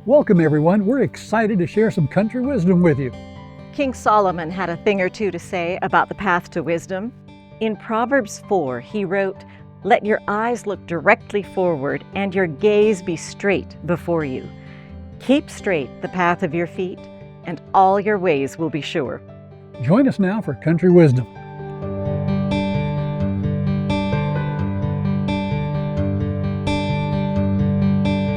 Welcome everyone, we're excited to share some country wisdom with you. King Solomon had a thing or two to say about the path to wisdom. In Proverbs 4, he wrote, "Let your eyes look directly forward and your gaze be straight before you. Keep straight the path of your feet, and all your ways will be sure." Join us now for Country Wisdom.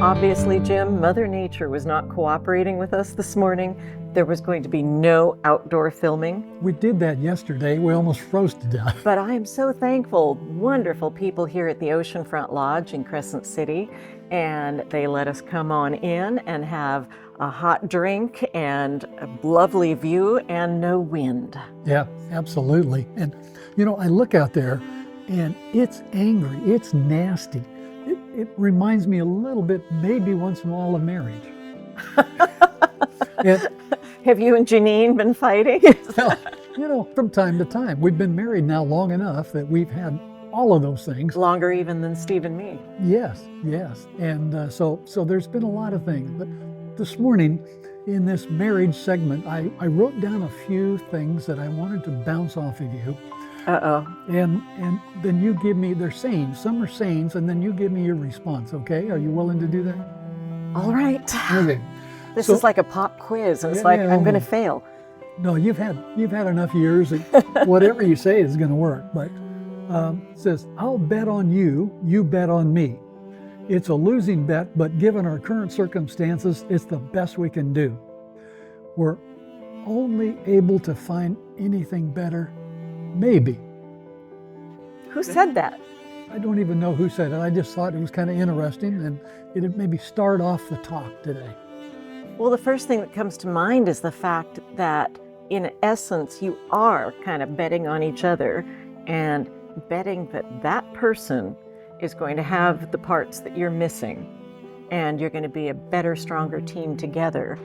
Obviously, Jim, Mother Nature was not cooperating with us this morning. There was going to be no outdoor filming. We did that yesterday, we almost froze to death. But I am so thankful, wonderful people here at the Oceanfront Lodge in Crescent City, and they let us come on in and have a hot drink and a lovely view and no wind. Yeah, absolutely. And you know, I look out there and it's angry, it's nasty. It reminds me a little bit, maybe once in a while, of marriage. Have you and Janine been fighting? Well, you know, from time to time. We've been married now long enough that we've had all of those things. Longer even than Steve and me. Yes. And so there's been a lot of things. But this morning, in this marriage segment, I wrote down a few things that I wanted to bounce off of you. Uh-oh. And then you give me, they're sayings, some are sayings, and then you give me your response, okay? Are you willing to do that? All right. Okay. This is like a pop quiz, and it's like, I'm going to fail. No, you've had enough years that whatever you say is going to work. But it says, "I'll bet on you, you bet on me. It's a losing bet, but given our current circumstances, it's the best we can do. We're only able to find anything better, maybe." Who said that? I don't even know who said it. I just thought it was kind of interesting, and it'd maybe start off the talk today. Well, the first thing that comes to mind is the fact that, in essence, you are kind of betting on each other and betting that that person is going to have the parts that you're missing, and you're going to be a better, stronger team together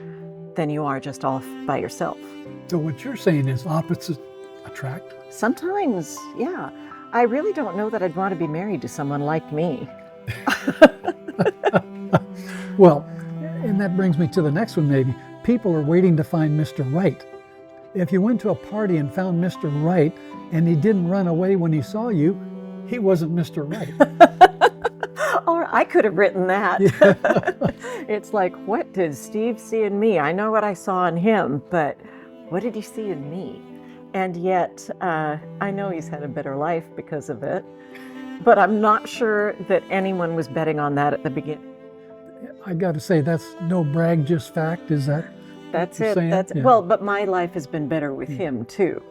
than you are just off by yourself. So what you're saying is opposites attract? Sometimes, yeah. I really don't know that I'd want to be married to someone like me. Well, and that brings me to the next one maybe. People are waiting to find Mr. Right. If you went to a party and found Mr. Right and he didn't run away when he saw you, he wasn't Mr. Right. Or I could have written that. Yeah. It's like, what did Steve see in me? I know what I saw in him, but what did he see in me? And yet, I know he's had a better life because of it, but I'm not sure that anyone was betting on that at the beginning. I got to say, that's no brag, just fact. Is that? That's it. That's yeah. Well, but my life has been better with him too.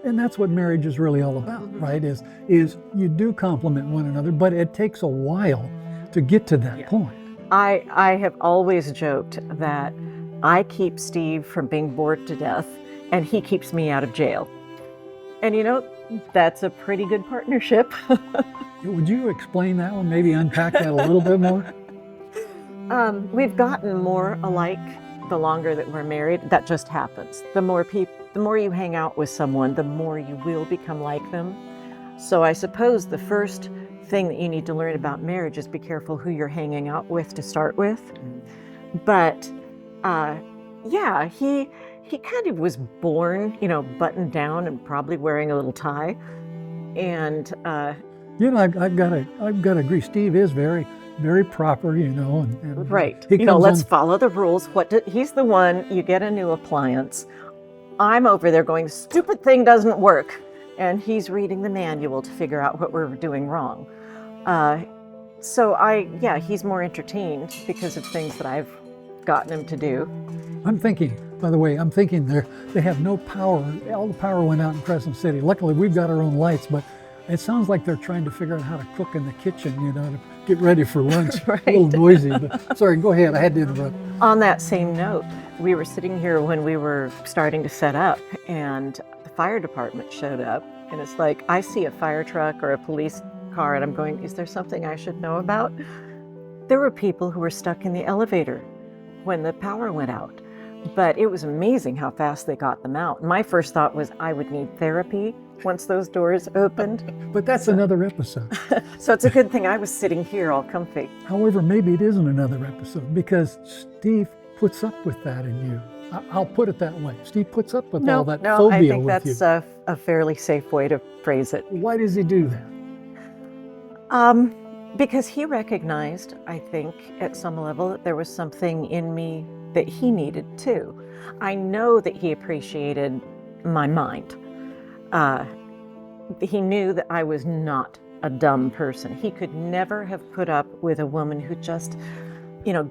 And that's what marriage is really all about, right? Is you do complement one another, but it takes a while to get to that point. I have always joked that I keep Steve from being bored to death, and he keeps me out of jail. And you know, that's a pretty good partnership. Would you explain that one? Maybe unpack that a little bit more? We've gotten more alike the longer that we're married. That just happens. The more you hang out with someone, the more you will become like them. So I suppose the first thing that you need to learn about marriage is be careful who you're hanging out with to start with. But yeah, he kind of was born, you know, buttoned down and probably wearing a little tie. And you know, I've got to agree. Steve is very proper, you know. And right. You know, let's follow the rules. He's the one, you get a new appliance. I'm over there going, stupid thing doesn't work. And he's reading the manual to figure out what we're doing wrong. So he's more entertained because of things that I've gotten him to do. I'm thinking, by the way, they have no power. All the power went out in Crescent City. Luckily, we've got our own lights, but it sounds like they're trying to figure out how to cook in the kitchen, you know, to get ready for lunch. Right. A little noisy, but sorry, go ahead. I had to interrupt. On that same note, we were sitting here when we were starting to set up, and the fire department showed up, and it's like, I see a fire truck or a police car, and I'm going, is there something I should know about? There were people who were stuck in the elevator when the power went out, but it was amazing how fast they got them out. My first thought was I would need therapy once those doors opened. But that's another episode. So it's a good thing I was sitting here all comfy. However, maybe it isn't another episode because Steve puts up with that in you. I'll put it that way. Steve puts up with all that No, phobia I think with that's you. a fairly safe way to phrase it. Why does he do that? Because he recognized, I think, at some level that there was something in me that he needed too. I know that he appreciated my mind. He knew that I was not a dumb person. He could never have put up with a woman who just,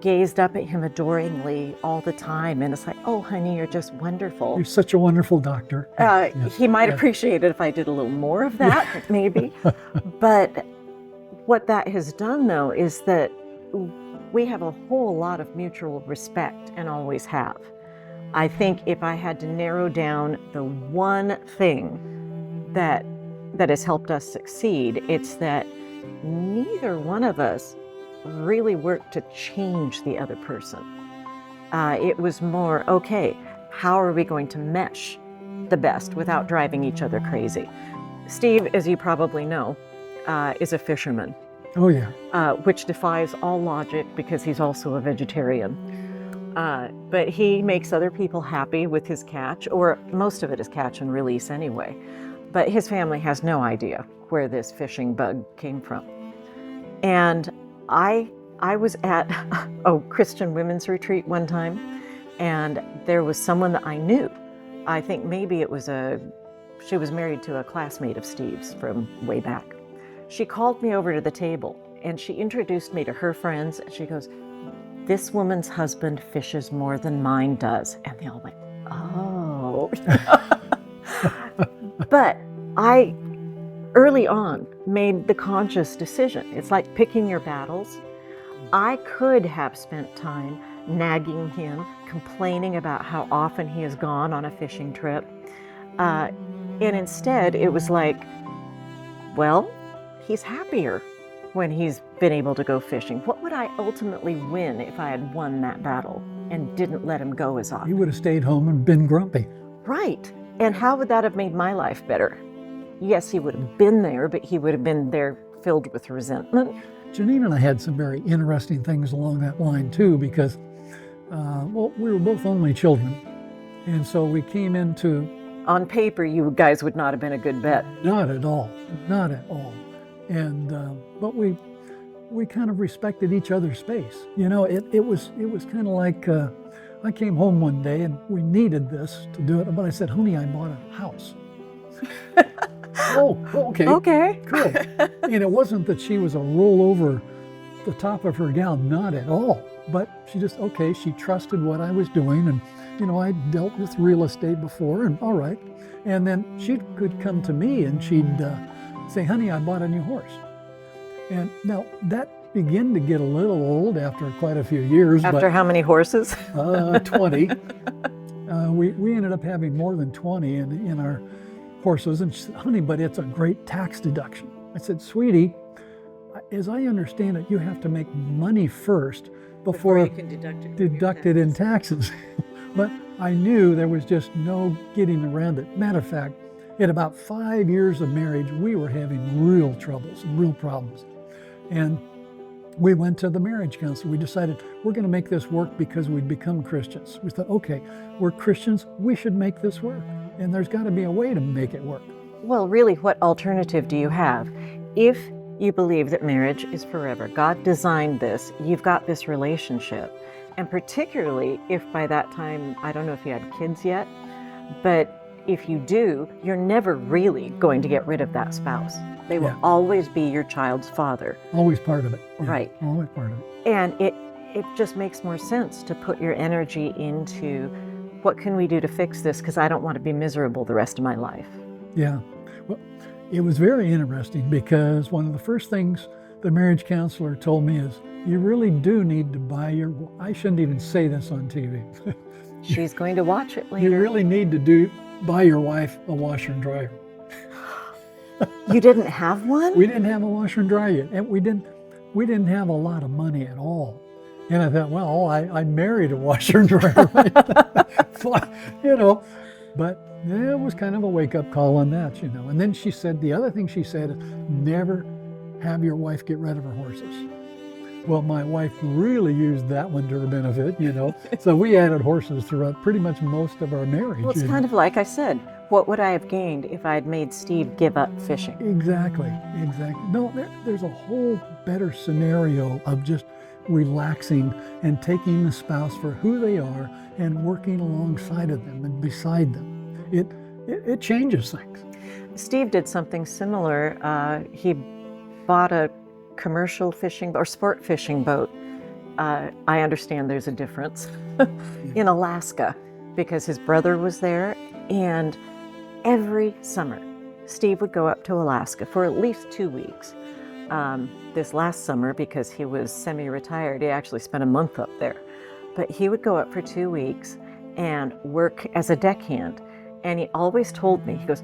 gazed up at him adoringly all the time. And it's like, oh, honey, you're just wonderful. You're such a wonderful doctor. Yes. He might appreciate it if I did a little more of that, maybe. But what that has done, though, is that we have a whole lot of mutual respect and always have. I think if I had to narrow down the one thing that has helped us succeed, it's that neither one of us really worked to change the other person. It was more, okay, how are we going to mesh the best without driving each other crazy? Steve, as you probably know, is a fisherman. Oh, yeah. Which defies all logic because he's also a vegetarian. But he makes other people happy with his catch, or most of it is catch and release anyway. But his family has no idea where this fishing bug came from. And I was at a Christian women's retreat one time, and there was someone that I knew. I think maybe she was married to a classmate of Steve's from way back. She called me over to the table and she introduced me to her friends. She goes, "This woman's husband fishes more than mine does." And they all went, "Oh." But I, early on, made the conscious decision. It's like picking your battles. I could have spent time nagging him, complaining about how often he has gone on a fishing trip. And instead, it was like, well, he's happier when he's been able to go fishing. What would I ultimately win if I had won that battle and didn't let him go as often? You would have stayed home and been grumpy. Right. And how would that have made my life better? Yes, he would have been there, but he would have been there filled with resentment. Janine and I had some very interesting things along that line too, because, we were both only children. And so we came into... On paper, you guys would not have been a good bet. Not at all. Not at all. And, but we kind of respected each other's space. It was kind of like, I came home one day and we needed this to do it, but I said, "Honey, I bought a house." Oh, okay. Okay. Cool. And it wasn't that she was a roll over the top of her gown, not at all. But she trusted what I was doing. And, I dealt with real estate before, and all right. And then she could come to me and she'd say, "Honey, I bought a new horse." And now that began to get a little old after quite a few years. After how many horses? 20. We ended up having more than 20 in our horses. And she said, "Honey, but it's a great tax deduction." I said, "Sweetie, as I understand it, you have to make money first before you can deduct it in taxes." But I knew there was just no getting around it. Matter of fact, in about 5 years of marriage, we were having real troubles and real problems. And we went to the marriage counselor. We decided we're going to make this work because we'd become Christians. We thought, okay, we're Christians, we should make this work. And there's got to be a way to make it work. Well, really, what alternative do you have? If you believe that marriage is forever, God designed this, you've got this relationship. And particularly if by that time, I don't know if you had kids yet, but if you do, you're never really going to get rid of that spouse. They will always be your child's father. Always part of it. Yeah, right. Always part of it. And it just makes more sense to put your energy into what can we do to fix this, because I don't want to be miserable the rest of my life. Yeah. Well, it was very interesting because one of the first things the marriage counselor told me is, you really do need to buy I shouldn't even say this on TV. She's going to watch it later. You really need to buy your wife a washer and dryer. You didn't have one? We didn't have a washer and dryer yet. And we didn't have a lot of money at all. And I thought, well, I married a washer and dryer. But it was kind of a wake-up call on that, you know. And then she said, the other thing she said is, never have your wife get rid of her horses. Well, my wife really used that one to her benefit, you know. So we added horses throughout pretty much most of our marriage. Well, it's kind of like I said, what would I have gained if I had made Steve give up fishing? Exactly. No, there's a whole better scenario of just relaxing and taking the spouse for who they are and working alongside of them and beside them. It changes things. Steve did something similar. He bought a commercial fishing or sport fishing boat. I understand there's a difference in Alaska because his brother was there, and every summer Steve would go up to Alaska for at least 2 weeks. This last summer, because he was semi-retired, he actually spent a month up there. But he would go up for 2 weeks and work as a deckhand. And he always told me, he goes,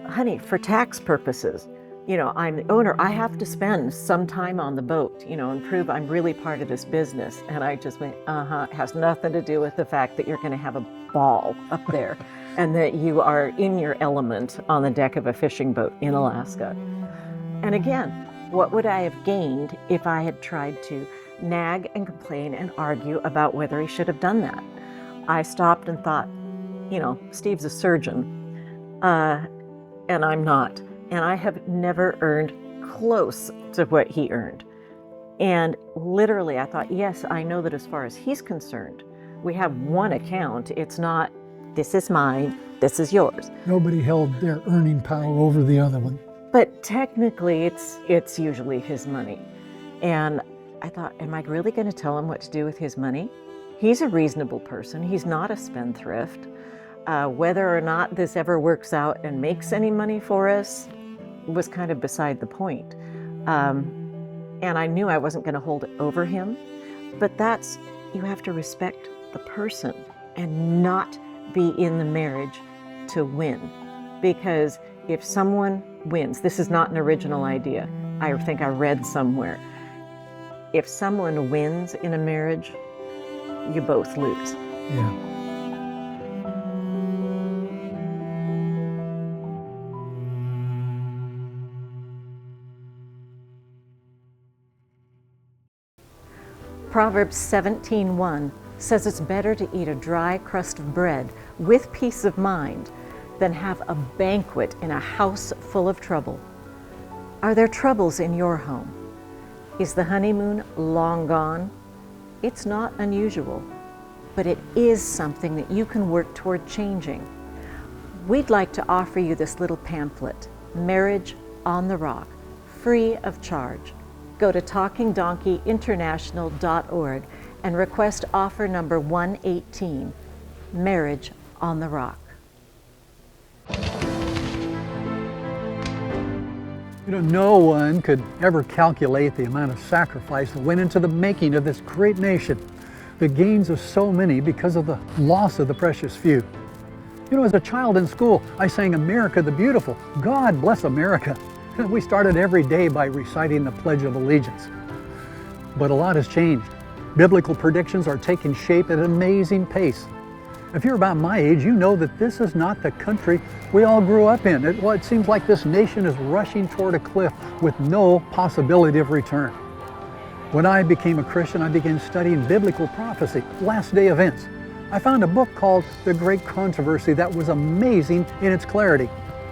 honey, for tax purposes, you know, I'm the owner, I have to spend some time on the boat, you know, and prove I'm really part of this business. And I just went, it has nothing to do with the fact that you're going to have a ball up there and that you are in your element on the deck of a fishing boat in Alaska. And again, what would I have gained if I had tried to nag and complain and argue about whether he should have done that? I stopped and thought, you know, Steve's a surgeon, and I'm not. And I have never earned close to what he earned. And literally I thought, yes, I know that as far as he's concerned, we have one account. It's not, this is mine, this is yours. Nobody held their earning power over the other one. But technically it's usually his money. And I thought, am I really going to tell him what to do with his money? He's a reasonable person. He's not a spendthrift. Whether or not this ever works out and makes any money for us was kind of beside the point. And I knew I wasn't going to hold it over him, but you have to respect the person and not be in the marriage to win. Because if someone wins, this is not an original idea. I think I read somewhere. If someone wins in a marriage, you both lose. Yeah. Proverbs 17:1 says it's better to eat a dry crust of bread with peace of mind than have a banquet in a house full of trouble. Are there troubles in your home? Is the honeymoon long gone? It's not unusual, but it is something that you can work toward changing. We'd like to offer you this little pamphlet, Marriage on the Rock, free of charge. Go to talkingdonkeyinternational.org and request offer number 118, Marriage on the Rock. You know, no one could ever calculate the amount of sacrifice that went into the making of this great nation, the gains of so many because of the loss of the precious few. You know, as a child in school, I sang America the Beautiful, God bless America. We started every day by reciting the Pledge of Allegiance. But a lot has changed. Biblical predictions are taking shape at an amazing pace. If you're about my age, you know that this is not the country we all grew up in. It seems like this nation is rushing toward a cliff with no possibility of return. When I became a Christian, I began studying biblical prophecy, last day events. I found a book called The Great Controversy that was amazing in its clarity.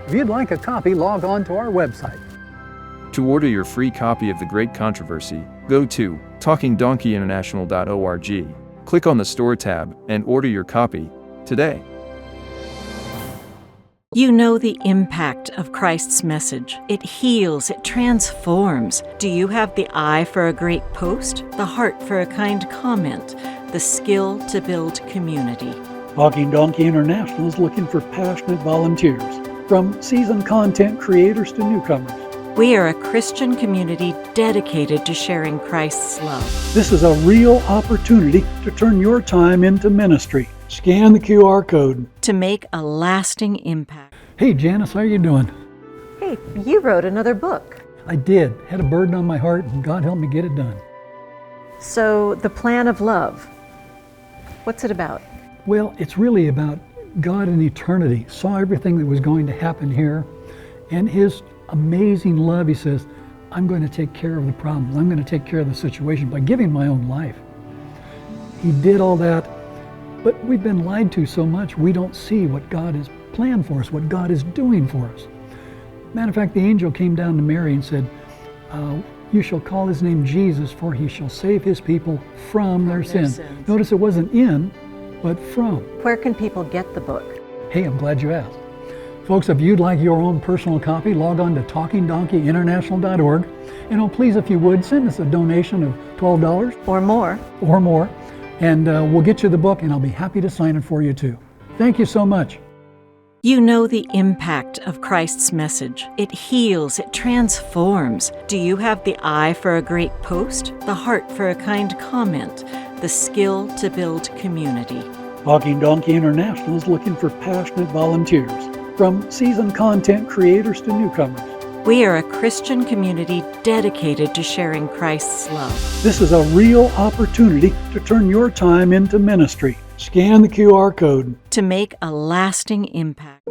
If you'd like a copy, log on to our website. To order your free copy of The Great Controversy, go to talkingdonkeyinternational.org. Click on the Store tab and order your copy today. You know the impact of Christ's message. It heals, it transforms. Do you have the eye for a great post, the heart for a kind comment, the skill to build community? Talking Donkey International is looking for passionate volunteers, from seasoned content creators to newcomers. We are a Christian community dedicated to sharing Christ's love. This is a real opportunity to turn your time into ministry. Scan the QR code. To make a lasting impact. Hey Janice, how are you doing? Hey, you wrote another book. I did. Had a burden on my heart and God helped me get it done. So, The Plan of Love, what's it about? Well, it's really about God in eternity saw everything that was going to happen here, and his amazing love, he says, I'm going to take care of the problems. I'm going to take care of the situation by giving my own life. He did all that, but we've been lied to so much, we don't see what God has planned for us, what God is doing for us. Matter of fact, the angel came down to Mary and said, you shall call his name Jesus, for he shall save his people from their sins. Notice it wasn't in, but from. Where can people get the book? Hey, I'm glad you asked. Folks, if you'd like your own personal copy, log on to talkingdonkeyinternational.org. And please, if you would, send us a donation of $12. Or more. Or more. And we'll get you the book, and I'll be happy to sign it for you too. Thank you so much. You know the impact of Christ's message. It heals, it transforms. Do you have the eye for a great post, the heart for a kind comment, the skill to build community? Talking Donkey International is looking for passionate volunteers, from seasoned content creators to newcomers. We are a Christian community dedicated to sharing Christ's love. This is a real opportunity to turn your time into ministry. Scan the QR code to make a lasting impact.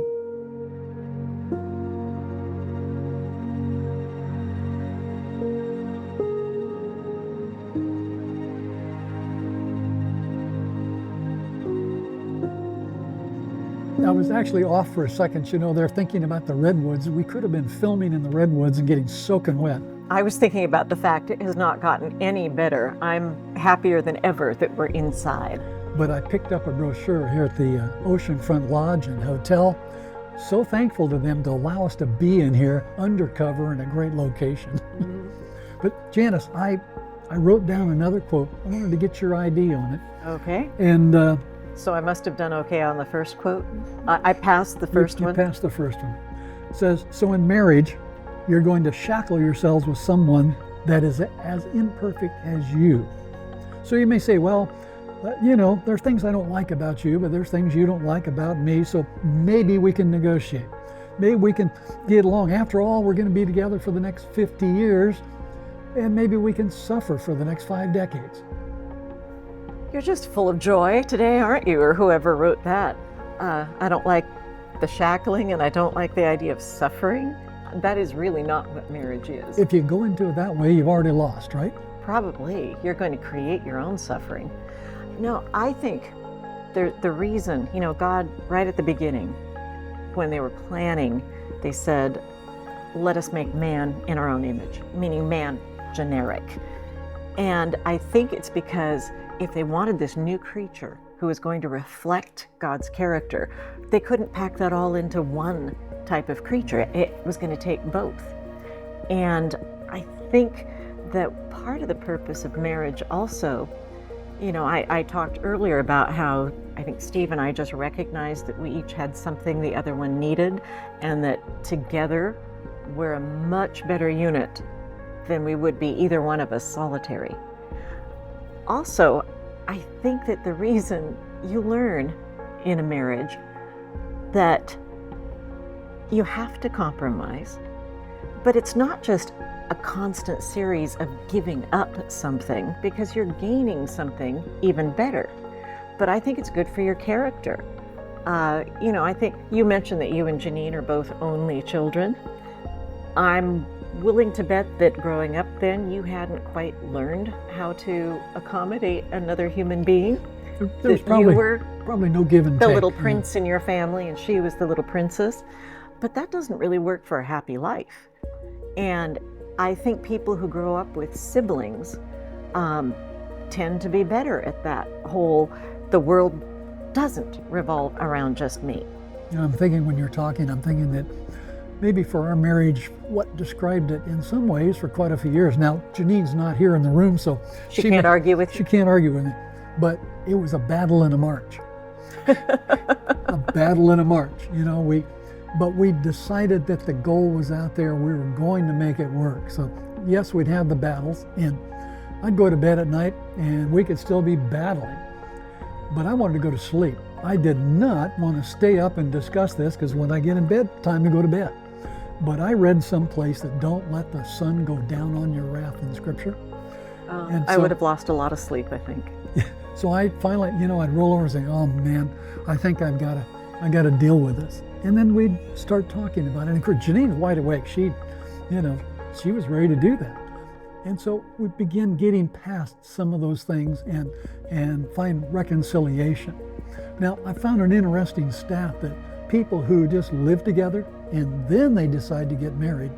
I was actually off for a second. You know, they're thinking about the redwoods. We could have been filming in the redwoods and getting soaking wet. I was thinking about the fact it has not gotten any better. I'm happier than ever that we're inside. But I picked up a brochure here at the Oceanfront Lodge and Hotel. So thankful to them to allow us to be in here undercover in a great location. Mm-hmm. But Janice, I wrote down another quote. I wanted to get your ID on it. Okay. And so I must have done okay on the first quote. I passed the first one. You passed the first one. It says, so in marriage, you're going to shackle yourselves with someone that is as imperfect as you. So you may say, well, you know, there's things I don't like about you, but there's things you don't like about me, so maybe we can negotiate. Maybe we can get along. After all, we're going to be together for the next 50 years, and maybe we can suffer for the next 5 decades. You're just full of joy today, aren't you? Or whoever wrote that. I don't like the shackling, and I don't like the idea of suffering. That is really not what marriage is. If you go into it that way, you've already lost, right? Probably. You're going to create your own suffering. No, I think the reason, you know, God, right at the beginning, when they were planning, they said, let us make man in our own image, meaning man, generic. And I think it's because if they wanted this new creature who was going to reflect God's character, they couldn't pack that all into one type of creature. It was going to take both. And I think that part of the purpose of marriage also, you know, I talked earlier about how I think Steve and I just recognized that we each had something the other one needed, and that together we're a much better unit than we would be either one of us solitary. Also, I think that the reason you learn in a marriage that you have to compromise, but it's not just a constant series of giving up something, because you're gaining something even better. But I think it's good for your character. You know, I think you mentioned that you and Janine are both only children. I'm willing to bet that growing up then you hadn't quite learned how to accommodate another human being. There's probably no give and take. The little prince in your family, and she was the little princess. But that doesn't really work for a happy life. And I think people who grow up with siblings tend to be better at that whole, the world doesn't revolve around just me. You know, I'm thinking when you're talking, I'm thinking that maybe for our marriage, what described it in some ways for quite a few years. Now, Janine's not here in the room, so she can't argue with you. She can't argue with me. But it was a battle and a march. A battle and a march. You know, but we decided that the goal was out there. We were going to make it work. So yes, we'd have the battles, and I'd go to bed at night and we could still be battling. But I wanted to go to sleep. I did not want to stay up and discuss this, because when I get in bed, time to go to bed. But I read someplace that don't let the sun go down on your wrath in Scripture. And I would have lost a lot of sleep, I think. So I finally, you know, I'd roll over and say, oh man, I think I've got to I got to deal with this. And then we'd start talking about it. And of course, Janine's wide awake. She was ready to do that. And so we begin getting past some of those things and find reconciliation. Now, I found an interesting stat that people who just live together and then they decide to get married,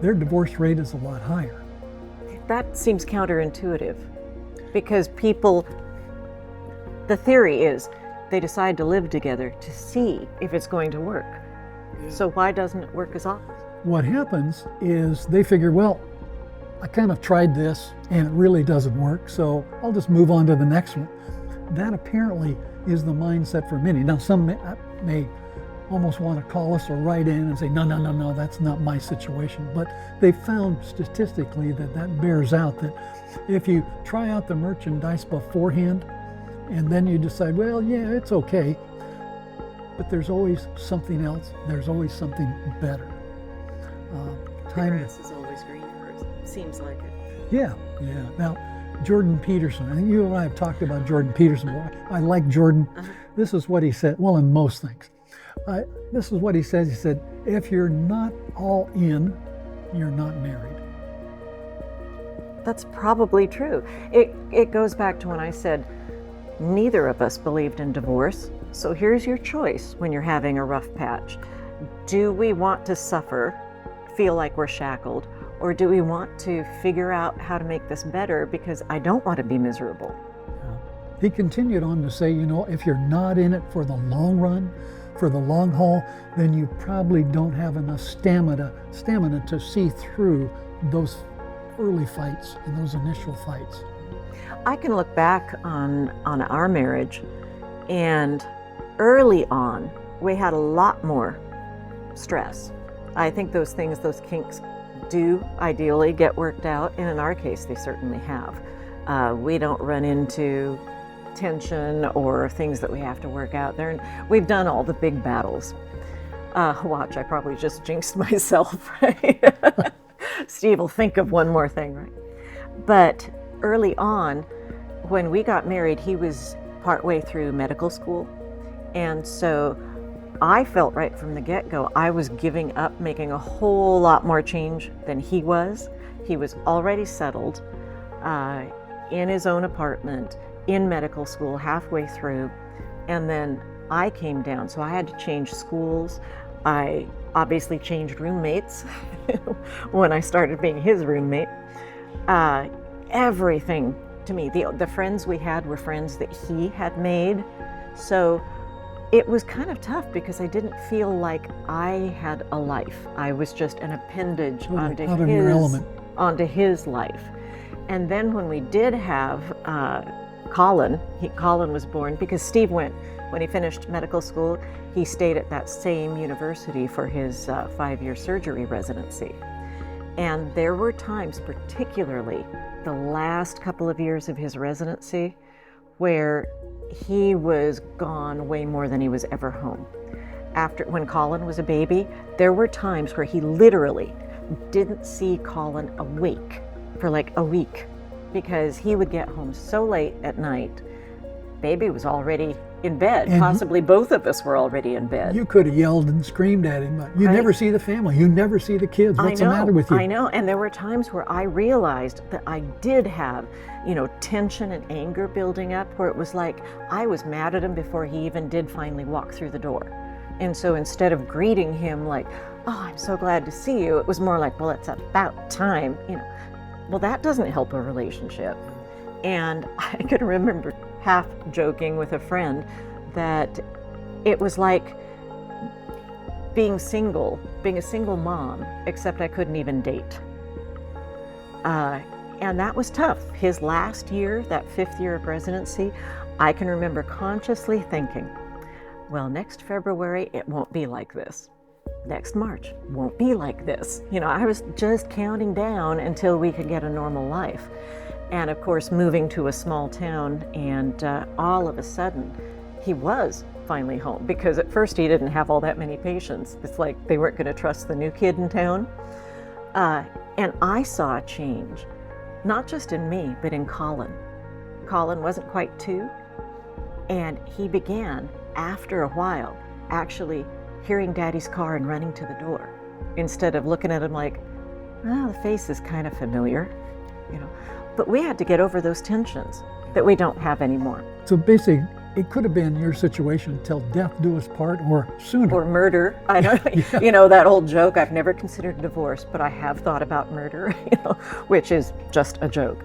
their divorce rate is a lot higher. That seems counterintuitive because the theory is they decide to live together to see if it's going to work. So why doesn't it work as often? What happens is they figure, well, I kind of tried this and it really doesn't work, so I'll just move on to the next one. That apparently is the mindset for many. Now, some may almost want to call us or write in and say, no, that's not my situation. But they found statistically that bears out that if you try out the merchandise beforehand and then you decide, well, yeah, it's okay, but there's always something else. There's always something better. The grass is always greener. Seems like it. Yeah. Now, Jordan Peterson, I think you and I have talked about Jordan Peterson. I like Jordan. This is what he said, well, in most things. This is what he says. He said, if you're not all in, you're not married. That's probably true. It goes back to when I said, neither of us believed in divorce. So here's your choice when you're having a rough patch. Do we want to suffer, feel like we're shackled, or do we want to figure out how to make this better because I don't want to be miserable? He continued on to say, if you're not in it for the long run, for the long haul, then you probably don't have enough stamina to see through those early fights and those initial fights. I can look back on our marriage, and early on, we had a lot more stress. I think those kinks do ideally get worked out, and in our case, they certainly have. We don't run into tension or things that we have to work out there. And we've done all the big battles. Watch, I probably just jinxed myself, right? Steve will think of one more thing, right? But early on, when we got married, he was partway through medical school. And so I felt right from the get-go, I was giving up making a whole lot more change than he was. He was already settled in his own apartment, in medical school, halfway through. And then I came down, so I had to change schools. I obviously changed roommates when I started being his roommate. Everything to me, the friends we had were friends that he had made. So it was kind of tough because I didn't feel like I had a life. I was just an appendage onto his life. And then when we did have Colin was born because Steve went, when he finished medical school, he stayed at that same university for his 5-year surgery residency. And there were times, particularly the last couple of years of his residency, where he was gone way more than he was ever home. When Colin was a baby, there were times where he literally didn't see Colin awake for like a week because he would get home so late at night. Baby was already in bed. And possibly both of us were already in bed. You could have yelled and screamed at him, but you never see the family. You never see the kids. What's the matter with you? I know. And there were times where I realized that I did have, tension and anger building up, where it was like I was mad at him before he even did finally walk through the door. And so instead of greeting him like, oh, I'm so glad to see you, it was more like, well, it's about time. Well, that doesn't help a relationship. And I can remember half joking with a friend that it was like being a single mom, except I couldn't even date. And that was tough. His last year, that 5th year of residency, I can remember consciously thinking, well, next February, it won't be like this. Next March won't be like this. I was just counting down until we could get a normal life. And of course, moving to a small town, and all of a sudden, he was finally home, because at first he didn't have all that many patients. It's like they weren't going to trust the new kid in town. And I saw a change, not just in me, but in Colin. Colin wasn't quite 2, and he began, after a while, actually hearing Daddy's car and running to the door instead of looking at him like, well, the face is kind of familiar, you know. But we had to get over those tensions that we don't have anymore. So basically, it could have been your situation till death do us part, or sooner. Or murder. I know, Yeah. you know, that old joke, I've never considered divorce, but I have thought about murder, you know, which is just a joke.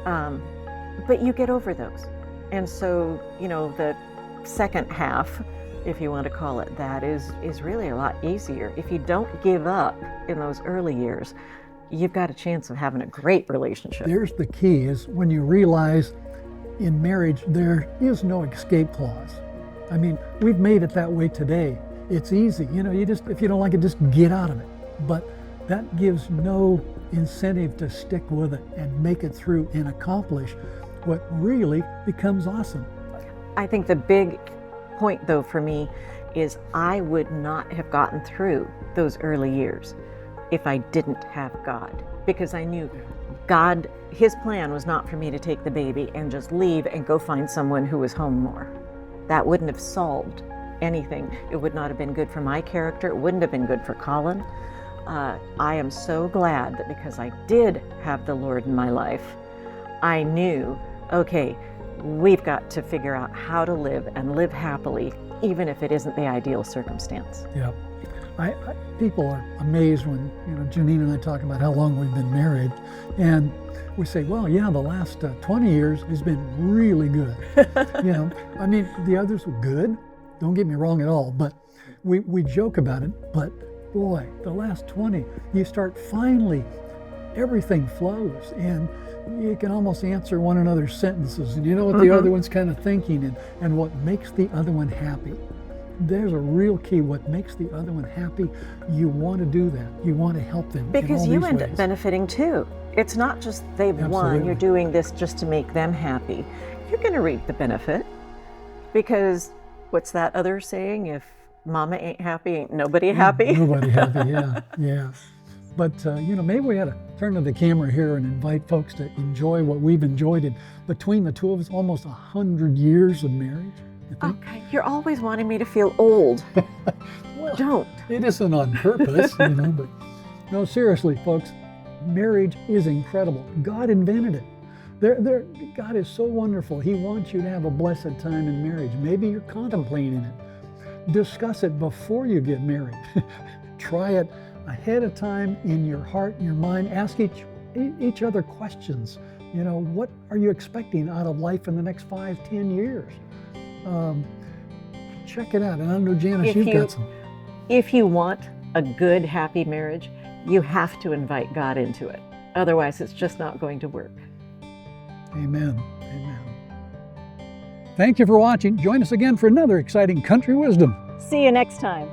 But you get over those. And so, you know, the second half, if you want to call it that, is really a lot easier. If you don't give up in those early years, you've got a chance of having a great relationship. There's the key, is when you realize in marriage there is no escape clause. I mean, we've made it that way today. It's easy, you know, you just, if you don't like it, just get out of it. But that gives no incentive to stick with it and make it through and accomplish what really becomes awesome. I think the big point, though, for me is I would not have gotten through those early years if I didn't have God, because I knew God, his plan was not for me to take the baby and just leave and go find someone who was home more. That wouldn't have solved anything. It would not have been good for my character. It wouldn't have been good for Colin. I am so glad that because I did have the Lord in my life, I knew, okay, we've got to figure out how to live and live happily, even if it isn't the ideal circumstance. Yeah. People are amazed when, you know, Janine and I talk about how long we've been married, and we say, well, yeah, the last 20 years has been really good. You know, I mean, the others were good, don't get me wrong at all, but we joke about it, but boy, the last 20, you start finally, everything flows, and you can almost answer one another's sentences, and you know what the other one's kind of thinking, and what makes the other one happy. There's a real key. What makes the other one happy, you want to do that. You want to help them. Because in all you these end ways. up benefiting too. It's not just they've won, Absolutely. you're doing this just to make them happy. You're going to reap the benefit, because what's that other saying? If mama ain't happy, ain't nobody happy. Nobody happy, yeah, yeah. But, you know, maybe we ought to turn to the camera here and invite folks to enjoy what we've enjoyed in between the two of us, almost 100 years of marriage. You think? Okay, you're always wanting me to feel old. Well, Don't. it isn't on purpose, you know, but no, seriously, folks, marriage is incredible. God invented it. God is so wonderful. He wants you to have a blessed time in marriage. Maybe you're contemplating it. Discuss it before you get married. Try it ahead of time in your heart and your mind. Ask each other questions. You know, what are you expecting out of life in the next 5-10 years? Check it out. And I know, Janice, you've got some. If you want a good, happy marriage, you have to invite God into it. Otherwise, it's just not going to work. Amen. Amen. Thank you for watching. Join us again for another exciting Country Wisdom. See you next time.